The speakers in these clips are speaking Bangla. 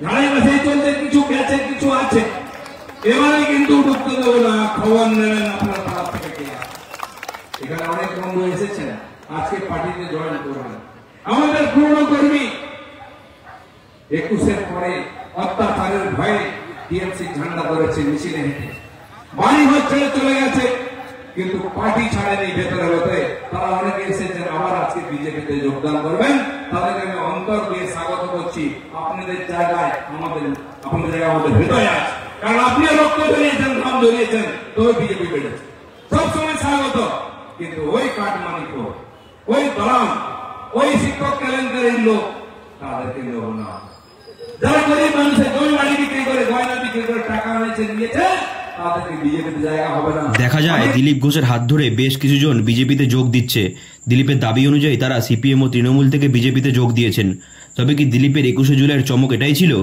ঝাড়াই বাছাই চলছে, কিছু গেছে কিছু আছে, এবারে কিন্তু ঢুকতে দেবো না। খবর নেবেন আপনার পাড়া থেকে কে আছে। এখানে অনেক বন্ধু এসেছেন, আজকে পার্টিতে জয়েন করবেন। আমাদের পুরনো কর্মী 21-এর পরে অত্যাচারের ভয়ে টিএমসি ঝান্ডা ধরেছে, মিছিলে হেঁটে বাড়ি ঘর ছেড়ে চলে গেছে, কিন্তু পার্টি ছাড়েনি। ভেতরে ভেতরে তারা অনেকে এসেছেন, আবার আজকে বিজেপিতে যোগদান করবেন। তাদেরকে আমি অন্তর দিয়ে স্বাগত করছি। আপনাদের জায়গায় আমাদের হৃদয় আছে, কারণ আপনিও রক্ত ধরিয়েছেন, ঘাম ধরিয়েছেন, তো বিজেপি বেড়েছে। সবসময় স্বাগত। কিন্তু ওই কাটমানি খোর, ওই দলাম, ওই শিক্ষক কেলেঙ্কারির লোক, তাদেরকে নেব না। যারা গরিব মানুষের জমি বাড়ি বিক্রি করে, গয়না বিক্রি করে টাকা এনেছে নিয়েছে, তাদেরকে বিজেপিতে জায়গা হবে না। দেখা যায় দিলীপ ঘোষের হাত ধরে বেশ কিছুজন বিজেপিতে যোগ দিচ্ছে। দিলীপের দাবি অনুযায়ী তারা সিপিএম ও তৃণমূল থেকে বিজেপিতে যোগ দিয়েছেন। তবে কি দিলীপের 21শে জুলাইয়ের চমক এটাই ছিল?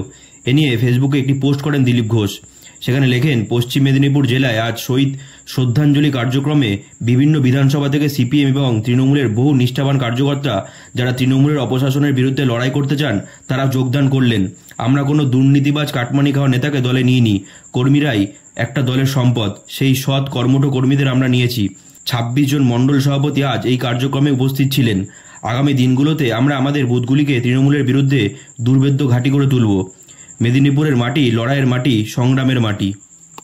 এ নিয়ে ফেসবুকে একটি পোস্ট করেন দিলীপ ঘোষ। সেখানে লেখেন, পশ্চিম মেদিনীপুর জেলায় আজ শহীদ শ্রদ্ধাঞ্জলি কার্যক্রমে বিভিন্ন বিধানসভা থেকে সিপিএম এবং তৃণমূলের বহু নিষ্ঠাবান কার্যকর্তা যারা তৃণমূলের অপশাসনের বিরুদ্ধে লড়াই করতে চান তারা যোগদান করলেন। আমরা কোনো দুর্নীতিবাজ কাটমানি খাওয়া নেতাকে দলে নিইনি। কর্মীরাই একটা দলের সম্পদ, সেই সৎ কর্মঠ কর্মীদের আমরা নিয়েছি। 26 জন মণ্ডল সভাপতি আজ এই কার্যক্রমে উপস্থিত ছিলেন। আগামী দিনগুলোতে আমরা আমাদের বুথগুলিকে তৃণমূলের বিরুদ্ধে দুর্ভেদ্য ঘাঁটি করে তুলব। মেদিনীপুরের মাটি লড়াইয়ের মাটি, সংগ্রামের মাটি।